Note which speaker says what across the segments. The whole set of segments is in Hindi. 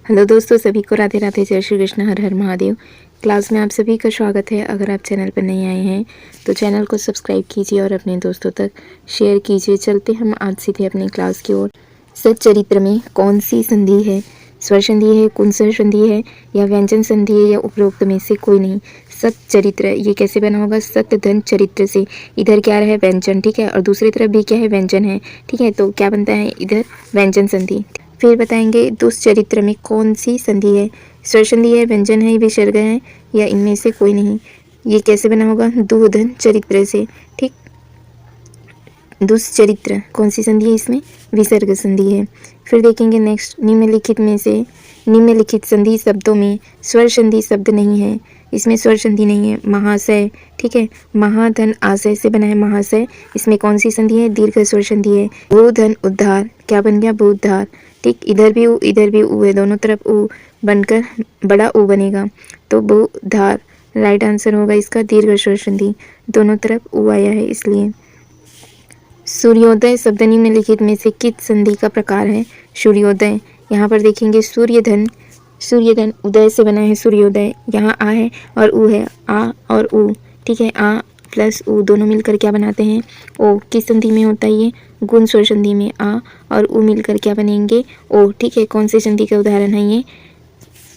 Speaker 1: हेलो दोस्तों, सभी को राधे राधे, जय श्री कृष्ण, हर हर महादेव। क्लास में आप सभी का स्वागत है। अगर आप चैनल पर नहीं आए हैं तो चैनल को सब्सक्राइब कीजिए और अपने दोस्तों तक शेयर कीजिए। चलते हम आज सीधे अपनी क्लास की ओर। सच्चरित्र में कौन सी संधि है? स्वर संधि है, कुंसर संधि है या व्यंजन संधि है या उपरोक्त में से कोई नहीं। सच्चरित्र ये कैसे बना होगा? सत्य धन चरित्र से। इधर क्या है? व्यंजन, ठीक है, और दूसरी तरफ भी क्या है? व्यंजन है, ठीक है। तो क्या बनता है इधर? व्यंजन संधि। फिर बताएंगे दुष्चरित्र में कौन सी संधि है? स्वर संधि है, व्यंजन है, विसर्ग है या इनमें से कोई नहीं। ये कैसे बना होगा? दुधन चरित्र से, ठीक। दुष्चरित्र कौन सी संधि है? इसमें विसर्ग संधि है। फिर देखेंगे नेक्स्ट, निम्नलिखित में से निम्नलिखित संधि शब्दों में स्वर संधि शब्द नहीं है। इसमें स्वर संधि नहीं है। महाशय, ठीक है, महाधन आशय से बना है महाशय। इसमें कौन सी संधि है? दीर्घ स्वर संधि है। भूधन उद्धार, क्या बन गया? भूद्धार, ठीक। इधर भी ऊ है, दोनों तरफ ऊ बनकर बड़ा ऊ बनेगा, तो भूधार राइट आंसर होगा इसका। दीर्घ स्वर संधि, दोनों तरफ ऊ आया है इसलिए। सूर्योदय शब्द निम्नलिखित में से किस संधि का प्रकार है? सूर्योदय, यहाँ पर देखेंगे सूर्यधन, सूर्यधन उदय से बना है सूर्योदय। यहाँ आ है और ऊ है, आ और ऊ, ठीक है। आ प्लस ऊ दोनों मिलकर क्या बनाते हैं? ओ। किस संधि में होता है ये? गुण स्वर संधि में। आ और ऊ मिलकर क्या बनेंगे? ओ, ठीक है। कौन से संधि का उदाहरण है ये?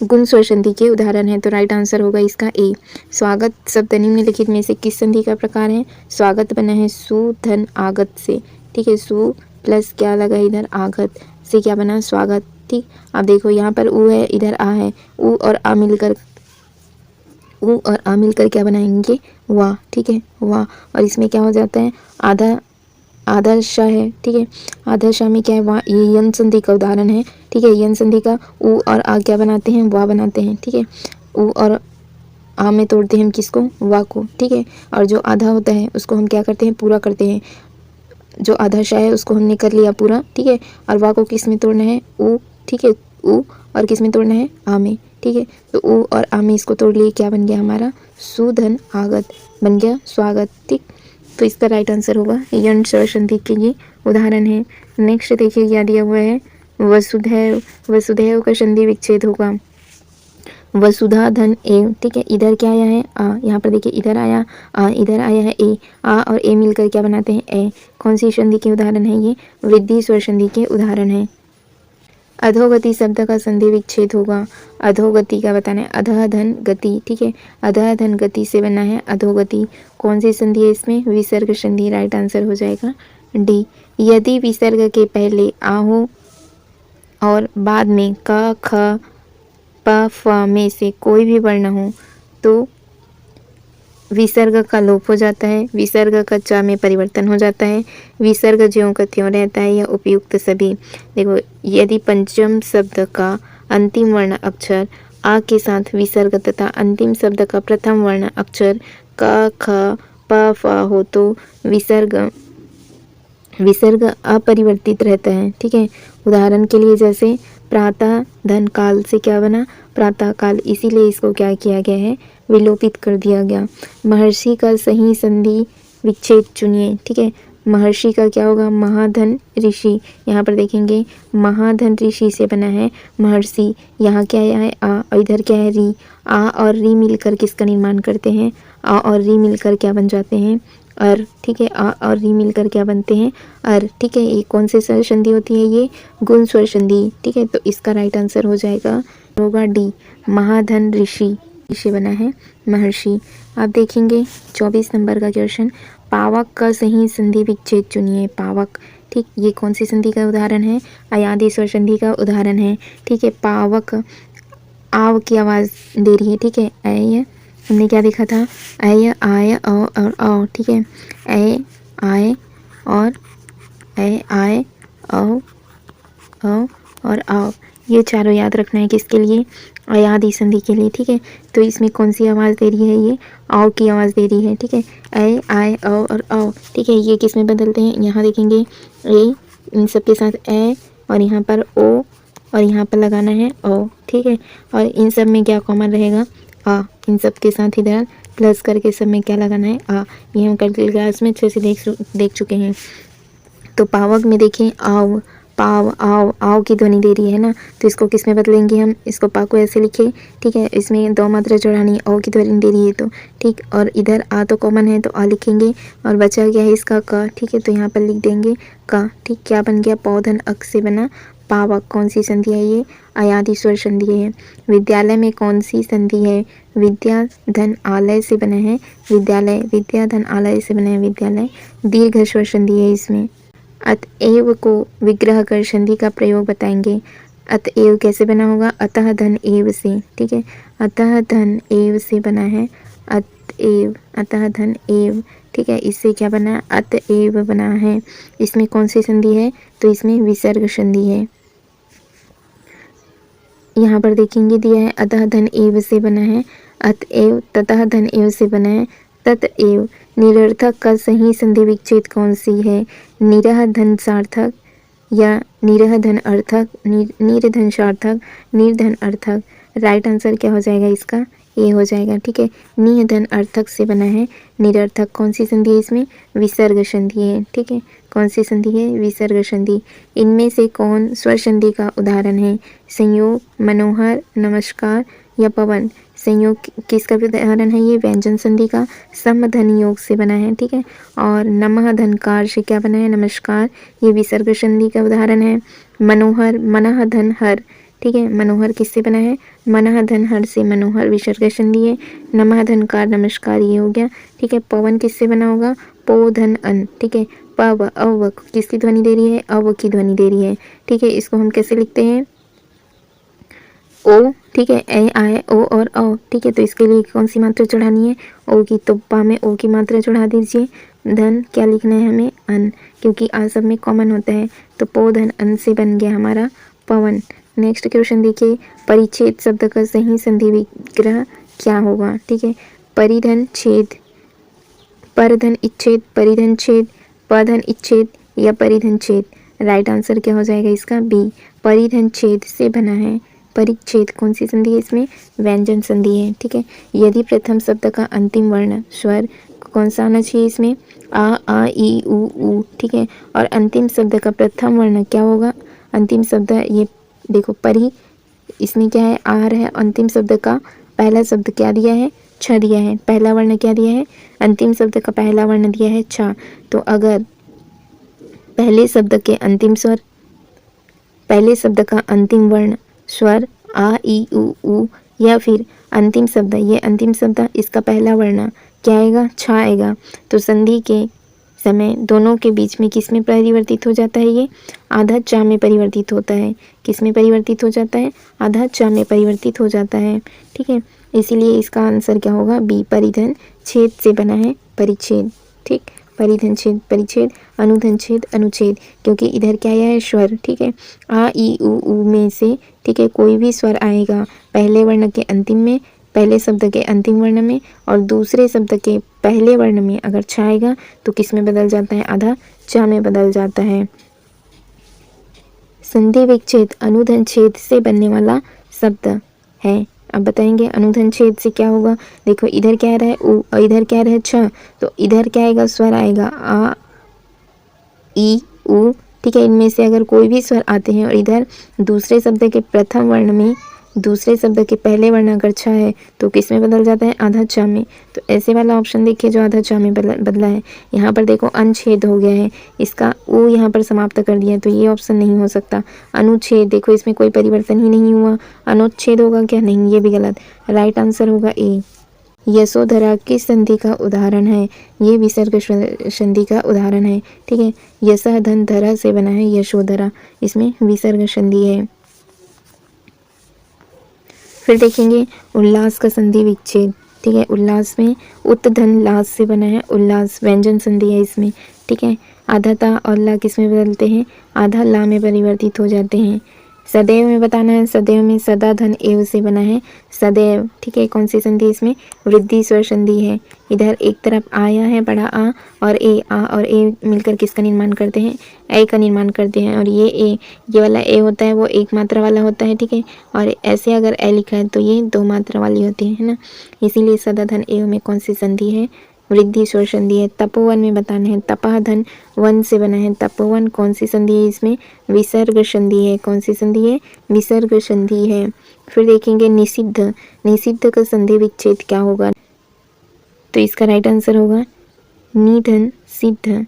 Speaker 1: गुण स्वर संधि के उदाहरण है, तो राइट आंसर होगा इसका ए। स्वागत शब्द निम्नलिखित में से किस संधि का प्रकार है? स्वागत बना है सुधन आगत से, ठीक है। सु प्लस क्या लगा इधर? आगत से क्या बना? स्वागत, ठीक। अब देखो यहाँ पर ऊ है, इधर आ है, ऊ और आ मिलकर क्या बनाएंगे? वाह, ठीक है, वाह। और इसमें क्या हो जाता है? आदर्शा है, ठीक है। आदर्शा में क्या है? वाह। ये यन संधि का उदाहरण है, ठीक है। यन संधि का ऊ और आ क्या बनाते हैं? वाह बनाते हैं, ठीक है। ऊ और आ में तोड़ते हैं हम किसको? वाह को, ठीक है। और जो आधा होता है उसको हम क्या करते हैं? पूरा करते हैं। जो आधा शा है उसको हमने कर लिया पूरा, ठीक है। और वाह को किस में तोड़ना है? ऊ, ठीक है। ऊ और किस में तोड़ना है? आ में, ठीक है। तो ऊ और आ में इसको तोड़ लिए, क्या बन गया हमारा? सुधन आगत बन गया स्वागत, ठीक। तो इसका राइट आंसर होगा यन स्वर संधि के ये उदाहरण है। नेक्स्ट देखिए क्या दिया हुआ है? वसुधैव, वसुधैव का संधि विच्छेद होगा वसुधा धन एव, ठीक है। इधर क्या आया है? आ, यहाँ पर देखिए इधर आया आ, इधर आया है ए। आ और ए मिलकर क्या बनाते हैं? ए। कौन सी संधि के उदाहरण है ये? वृद्धि स्वर संधि के उदाहरण है। अधोगति शब्द का संधि विच्छेद होगा। अधोगति का बताना है, अधः धन गति, ठीक है। अधः धन गति से बना है अधोगति। कौन सी संधि है इसमें? विसर्ग संधि, राइट आंसर हो जाएगा डी। यदि विसर्ग के पहले आ हो और बाद में क ख प फ में से कोई भी वर्ण हो तो विसर्ग का लोप हो जाता है, विसर्ग का च में परिवर्तन हो जाता है, विसर्ग ज्यों का त्यों रहता है या उपयुक्त सभी। देखो, यदि पंचम शब्द का अंतिम वर्ण अक्षर आ के साथ विसर्ग तथा अंतिम शब्द का प्रथम वर्ण अक्षर क ख प फ हो तो विसर्ग अपरिवर्तित रहता है, ठीक है। उदाहरण के लिए जैसे प्रातः धन काल से क्या बना? प्रातः काल, इसीलिए इसको क्या किया गया है? विलोपित कर दिया गया। महर्षि का सही संधि विच्छेद चुनिए, ठीक है। महर्षि का क्या होगा? महाधन ऋषि। यहाँ पर देखेंगे महाधन ऋषि से बना है महर्षि। यहाँ क्या आया है? आ, और इधर क्या है? री। आ और री मिलकर किसका निर्माण करते हैं? आ और री मिलकर क्या बन जाते हैं? अर, ठीक है। आ और री मिलकर क्या बनते हैं? अर, ठीक है। ये कौन से स्वर संधि होती है? ये गुण स्वर संधि, ठीक है। तो इसका राइट आंसर हो जाएगा होगा डी, महाधन ऋषि से बना है महर्षि। आप देखेंगे 24 नंबर का क्वेश्चन, पावक का सही संधि विच्छेद चुनिए। पावक, ठीक, ये कौन सी संधि का उदाहरण है? अयादि स्वर संधि का उदाहरण है, ठीक है। पावक आव की आवाज़ दे रही है, ठीक है। ऐ हमने क्या देखा था? ऐ आय और औ, ठीक है। ऐ आय और ऐ आय औ और आओ, ये चारों याद रखना है किसके लिए? अयादि संधि के लिए, ठीक है। तो इसमें कौन सी आवाज़ दे रही है? ये आओ की आवाज़ दे रही है, ठीक है। ऐ आय औ और आओ, ठीक है। ये किस में बदलते हैं? यहाँ देखेंगे ए, इन सब के साथ ए और यहाँ पर ओ और यहाँ पर लगाना है ओ, ठीक है। और इन सब में क्या कॉमन रहेगा? आ। इन सब के साथ इधर प्लस करके सब में क्या लगाना है? आ। ये हम कल क्लास में अच्छे से देख चुके हैं। तो पावक में देखें आव, पाव आओ, आओ की ध्वनि दे रही है ना, तो इसको किस में बदलेंगे हम, इसको पा को ऐसे लिखे, ठीक है, इसमें दो मात्रा चढ़ानी, औ की ध्वनि दे रही है तो ठीक, और इधर आ तो कॉमन है तो आ लिखेंगे, और बचा गया है इसका क, ठीक है, तो यहाँ पर लिख देंगे क, ठीक, क्या बन गया, पौधन अक से बना पावक। कौन सी संधि है ये, अयादि स्वर संधि है। विद्यालय में कौन सी संधि है, विद्या धन आलय से बना है विद्यालय, विद्या धन आलय से बना है विद्यालय, दीर्घ स्वर संधि है इसमें। अतएव को विग्रह कर संधि का प्रयोग बताएंगे। अतएव कैसे बना होगा, अतः धन एव से, ठीक है, अतः धन एव से बना है अतएव, अतः धन एव, ठीक है, इससे क्या बना, अतएव बना है। इसमें कौन सी संधि है, तो इसमें विसर्ग संधि है। यहाँ पर देखेंगे दिया है अतः धन एव से बना है अतएव, ततः धन एव से बना है ततएव। निरर्थक का सही संधि विच्छेद कौन सी है, निरह धन सार्थक या निरह धन अर्थक, निर्धन सार्थक, निर्धन अर्थक। राइट आंसर क्या हो जाएगा इसका, ये हो जाएगा, ठीक है, निधन अर्थक से बना है निरर्थक। कौन सी संधि है इसमें, विसर्ग संधि है, ठीक है, कौन सी संधि है, विसर्ग संधि। इनमें से कौन स्वर संधि का उदाहरण है, संयोग, मनोहर, नमस्कार या पवन। संयोग किसका उदाहरण है, ये व्यंजन संधि का, सम धन योग से बना है, ठीक है, और नमः धनकार से क्या बना है, नमस्कार, ये विसर्ग संधि का उदाहरण है। मनोहर, मनः धन हर, ठीक है, मनोहर किससे बना है, मनः धन हर से मनोहर विसर्ग संधि है। नमः धनकार नमस्कार ये हो गया, ठीक है। पवन किससे बना होगा, पो धन अन, ठीक है, पव अव किसकी ध्वनि दे रही है, अव की ध्वनि दे रही है, ठीक है। इसको हम कैसे लिखते हैं, ओ, ठीक है, ए आए ओ और औ, ठीक है, तो इसके लिए कौन सी मात्रा चढ़ानी है, ओ की, तो पा में ओ की मात्रा चढ़ा दीजिए। धन क्या लिखना है हमें, अन, क्योंकि आ सब में कॉमन होता है, तो पो धन अन से बन गया हमारा पवन। नेक्स्ट क्वेश्चन देखिए, परिच्छेद शब्द का सही संधि विग्रह क्या होगा, ठीक है। परिधन छेद, परधन इच्छेद, परिधन छेद, पधन इच्छेद या परिधन छेद। राइट आंसर क्या हो जाएगा इसका, बी, परिधन छेद से बना है। परिच्छेद कौन सी संधि है इसमें, व्यंजन संधि है, ठीक है। यदि प्रथम शब्द का अंतिम वर्ण स्वर कौन सा आना चाहिए इसमें, आ ई उ, ठीक है, और अंतिम शब्द का प्रथम वर्ण क्या होगा, अंतिम शब्द ये देखो परी, इसमें क्या है, आर है, अंतिम शब्द का पहला शब्द क्या दिया है, छ दिया है, पहला वर्ण क्या दिया है, अंतिम शब्द का पहला वर्ण दिया है छ। तो अगर पहले शब्द के अंतिम स्वर, पहले शब्द का अंतिम वर्ण स्वर आ ई उ, या फिर अंतिम शब्द, ये अंतिम शब्द इसका पहला वर्ण क्या आएगा, छ आएगा, तो संधि के समय दोनों के बीच में किस में परिवर्तित हो जाता है, ये आधा चा में परिवर्तित होता है। किस में परिवर्तित हो जाता है, आधा चा में परिवर्तित हो जाता है, ठीक है। इसीलिए इसका आंसर क्या होगा, बी, परिधन छेद से बना है परिच्छेद, ठीक, परिधन छेद परिच्छेद, अनुधन छेद अनुच्छेद, क्योंकि इधर क्या आया है, स्वर, ठीक है। आ ई उ में से, ठीक है, कोई भी स्वर आएगा पहले वर्ण के अंतिम में, पहले शब्द के अंतिम वर्ण में, और दूसरे शब्द के पहले वर्ण में अगर छ आएगा तो किस में बदल जाता है, आधा चा में बदल जाता है। संधि विच्छेद अनुधन छेद से बनने वाला शब्द है। अब बताएंगे अनुधन छेद से क्या होगा, देखो इधर क्या रहा है उ और इधर क्या रहा है छ, तो इधर क्या आएगा, स्वर आएगा आ ई उ, ठीक है। इनमें से अगर कोई भी स्वर आते हैं और इधर दूसरे शब्द के प्रथम वर्ण में, दूसरे शब्द के पहले वर्ण अगर छ है तो किस में बदल जाता है, आधा चा में। तो ऐसे वाला ऑप्शन देखिए जो आधा चा में बदला है। यहाँ पर देखो अनुच्छेद हो गया है, इसका ऊ यहाँ पर समाप्त कर दिया, तो ये ऑप्शन नहीं हो सकता। अनुच्छेद देखो इसमें कोई परिवर्तन ही नहीं हुआ, अनुच्छेद होगा क्या, नहीं, ये भी गलत। राइट आंसर होगा ए। यशोधरा किस संधि का उदाहरण है, ये विसर्ग संधि का उदाहरण है, ठीक है। यशः धन धरा से बना है यशोधरा, इसमें विसर्ग संधि है। फिर देखेंगे उल्लास का संधि विच्छेद, ठीक है। उल्लास में उत धन लास से बना है उल्लास, व्यंजन संधि है इसमें, ठीक है। आधा ता और ला किस में बदलते हैं, आधा ला में परिवर्तित हो जाते हैं। सदैव में बताना है, सदैव में सदा धन एव से बना है सदैव, ठीक है। कौन सी संधि इसमें, वृद्धि स्वर संधि है। इधर एक तरफ आया है बड़ा आ और ए मिलकर किसका निर्माण करते हैं, ए का निर्माण करते हैं, और ये वाला ए होता है वो एक मात्रा वाला होता है, ठीक है। और ऐसे अगर ए लिखा है तो ये दो मात्रा वाली होती है ना, इसीलिए सदा धन एव में कौन सी संधि है, वृद्धि स्वर संधि है। तपोवन में बताना है, तपः धन वन से बना है, तपोवन कौन सी संधि है इसमें, विसर्ग संधि है। कौन सी संधि है, विसर्ग संधि है। फिर देखेंगे निषिद्ध, निषिद्ध का संधि विच्छेद क्या होगा, तो इसका राइट आंसर होगा निधन सिद्ध,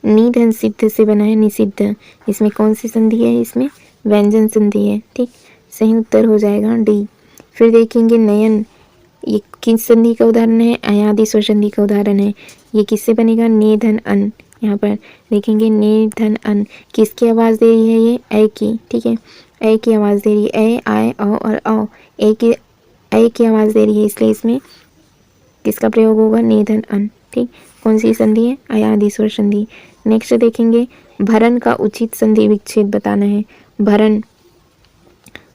Speaker 1: निधन सिद्ध से बना है निषिद्ध। इसमें कौन सी संधि है, इसमें व्यंजन संधि है, ठीक, सही उत्तर हो जाएगा डी। फिर देखेंगे नयन, ये किस संधि का उदाहरण है, अयादि स्वर संधि का उदाहरण है। ये किससे बनेगा, ने धन अन, यहाँ पर देखेंगे ने धन अन, किसकी आवाज़ दे रही है, ये ए की, ठीक है, ए की आवाज़ दे रही है, ए आए औ और औ, ए की आवाज़ दे रही है, इसलिए इसमें किसका प्रयोग होगा, ने धन अन, ठीक। कौन सी संधि है, अयादि स्वर संधि। नेक्स्ट देखेंगे भरण का उचित संधि विच्छेद बताना है। भरण,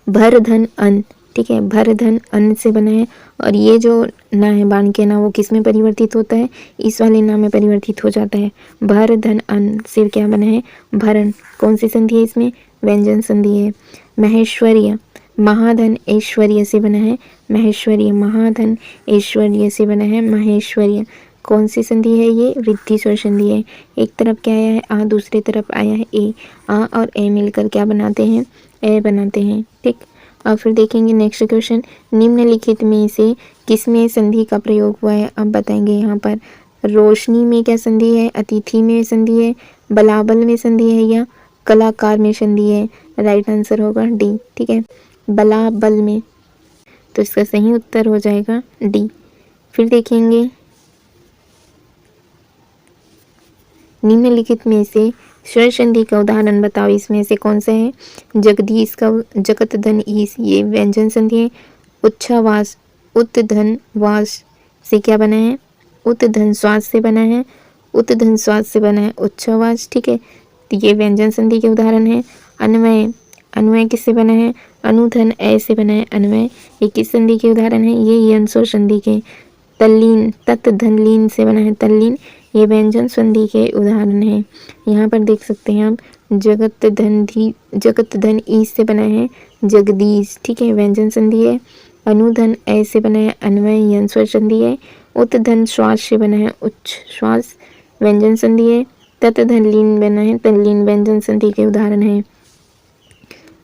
Speaker 1: भर धन अन, ठीक है, भर धन अन से बना है, और ये जो ना है बाण के ना, वो किस में परिवर्तित होता है, इस वाले ना में परिवर्तित हो जाता है। भर धन अन से क्या बना है, भरण। कौन सी संधि है इसमें, व्यंजन संधि है। महेश्वर्य, महाधन ऐश्वर्य से बना है, महेश्वर्य, महाधन ऐश्वर्य से बना है महेश्वर्य। कौन सी संधि है ये, वृद्धि स्वर संधि है। एक तरफ क्या आया है आ, दूसरी तरफ आया है ए, आ और ए मिलकर क्या बनाते हैं, ए बनाते हैं, ठीक। और फिर देखेंगे नेक्स्ट क्वेश्चन, निम्नलिखित में से किसमें संधि का प्रयोग हुआ है, अब बताएंगे यहाँ पर। रोशनी में क्या संधि है, अतिथि में संधि है, बलाबल में संधि है, या कलाकार में संधि है। राइट आंसर होगा डी, ठीक है, बलाबल में, तो इसका सही उत्तर हो जाएगा डी। फिर देखेंगे निम्नलिखित में से स्वर संधि का उदाहरण बताओ, इसमें से कौन सा है, जगदीश का जगत धन ईस, ये व्यंजन संधि है। उच्छ्वास, उत धन वास से क्या बना है, उत धन श्वास से बना है, उत धन श्वास से बना है उच्छ्वास, ठीक है, तो ये व्यंजन संधि के उदाहरण है। अन्वय, अन्वय किससे बना है, अनुधन ए से बना है अन्वय, ये किस संधि के उदाहरण है, ये यन स्वर संधि के। तल्लीन, तत् धन लीन से बना है तल्लीन, ये व्यंजन संधि के उदाहरण है। यहाँ पर देख सकते हैं आप, जगत धन ई से बना है जगदीश, ठीक है, व्यंजन संधि है। अनुधन ए से बना है अन्वय, यन स्वर संधि है। उत धन श्वास से बना है उच्च श्वास, व्यंजन संधि है। तत् धन लीन बना है तल्लीन, व्यंजन संधि के उदाहरण है।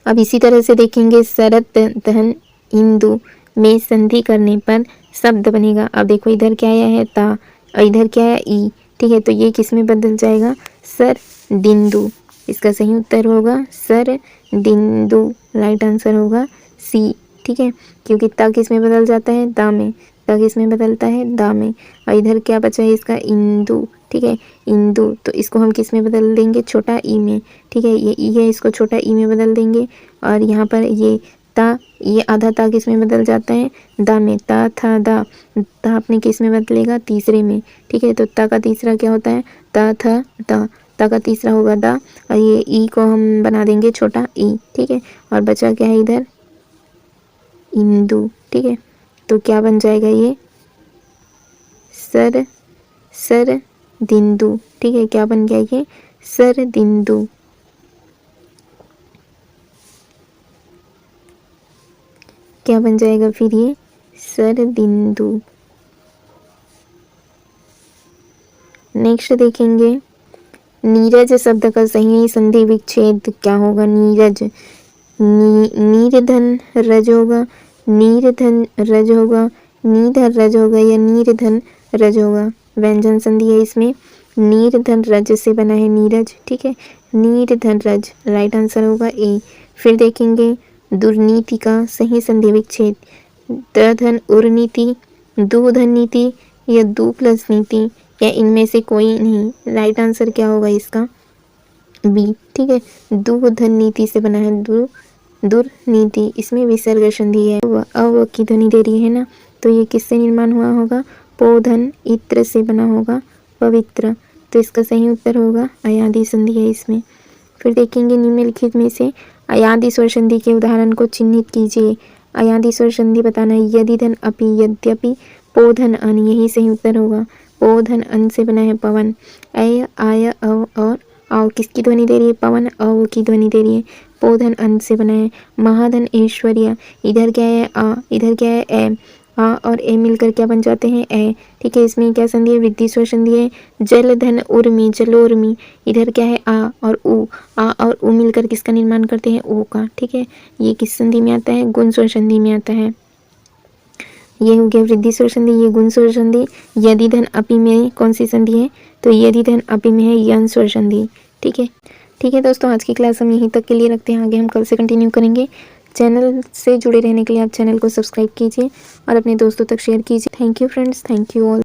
Speaker 1: अब इसी तरह से देखेंगे शरत धन इंदु में संधि करने पर शब्द बनेगा। अब देखो इधर क्या आया है ता, और इधर क्या है ई, ठीक है, तो ये किस में बदल जाएगा, सर दिंदु। इसका सही उत्तर होगा सर दिंदु, राइट आंसर होगा सी, ठीक है, क्योंकि ता किस में बदल जाता है, दा में, ता किस में बदलता है, दा में। और इधर क्या बचा है इसका, इंदु, ठीक है, इंदु, तो इसको हम किस में बदल देंगे, छोटा ई में, ठीक है, ये ई है, इसको छोटा ई में बदल देंगे। और यहाँ पर ये ता, ये आधा ता किस में बदल जाता है, दा में, ता था दा, ता अपने किस में बदलेगा, तीसरे में, ठीक है, तो ता का तीसरा क्या होता है, ता था दा, ता का तीसरा होगा दा, और ये ई को हम बना देंगे छोटा ई, ठीक है, और बचा क्या है इधर, इंदु, ठीक है, तो क्या बन जाएगा ये, सर दिंदु, ठीक है, क्या बन गया ये, सर दिंदु। क्या बन जाएगा फिर ये, सर दिंदु। नेक्स्ट देखेंगे नीरज शब्द का सही संधि विच्छेद क्या होगा, नीरज, नीरधन रज होगा, नीरधन रज होगा, नीधर रज होगा, या नीरधन रज होगा। व्यंजन संधि है इसमें, नीरधन रज से बना है नीरज, ठीक है, नीरधन रज, राइट आंसर होगा ए। फिर देखेंगे दुर्नीति का सही संधि विच्छेद, दधन उर्नीति, दुधन नीति, या दु प्लस नीति, या इनमें से कोई नहीं। राइट आंसर क्या होगा इसका, बी, ठीक है, दुधन नीति से बना है दुर्नीति, इसमें विसर्ग संधि है, अव की ध्वनि दे रही है ना, तो ये किससे निर्माण हुआ होगा, पोधन इत्र से बना होगा पवित्र, तो इसका सही उत्तर होगा अयादि संधि है इसमें। फिर देखेंगे निम्नलिखित में से अयादि स्वर संधि के उदाहरण को चिन्हित कीजिए। अयादि स्वर संधि बताना है, यदि धन अपि, यद्यपि, पोधन अन, यही सही उत्तर होगा। पोधन अन से बना है पवन, अय आय अव और आओ किसकी ध्वनि दे रही है, पवन अव की ध्वनि दे रही है, पोधन अन से बना है। महाधन ऐश्वर्य, इधर क्या है आ, इधर क्या है ए, आ और ए मिलकर क्या बन जाते हैं ए, ठीक है। इसमें क्या संधि है, वृद्धि स्वर संधि है। जल धन उर्मी, जलोर्मी, इधर क्या है आ और ऊ, आ और ऊ मिलकर किसका निर्माण करते हैं, ओ का, ठीक है। ये किस संधि में आता है, गुण स्वर संधि में आता है। ये हो गया वृद्धि स्वर संधि, ये गुण स्वर संधि। यदि धन अपि में कौन सी संधि है, तो यदि धन अपि में है यन स्वर संधि, ठीक है। ठीक है दोस्तों, आज की क्लास हम यहीं तक के लिए रखते हैं, आगे हम कल से कंटिन्यू करेंगे। चैनल से जुड़े रहने के लिए आप चैनल को सब्सक्राइब कीजिए और अपने दोस्तों तक शेयर कीजिए। Thank you friends, thank you all.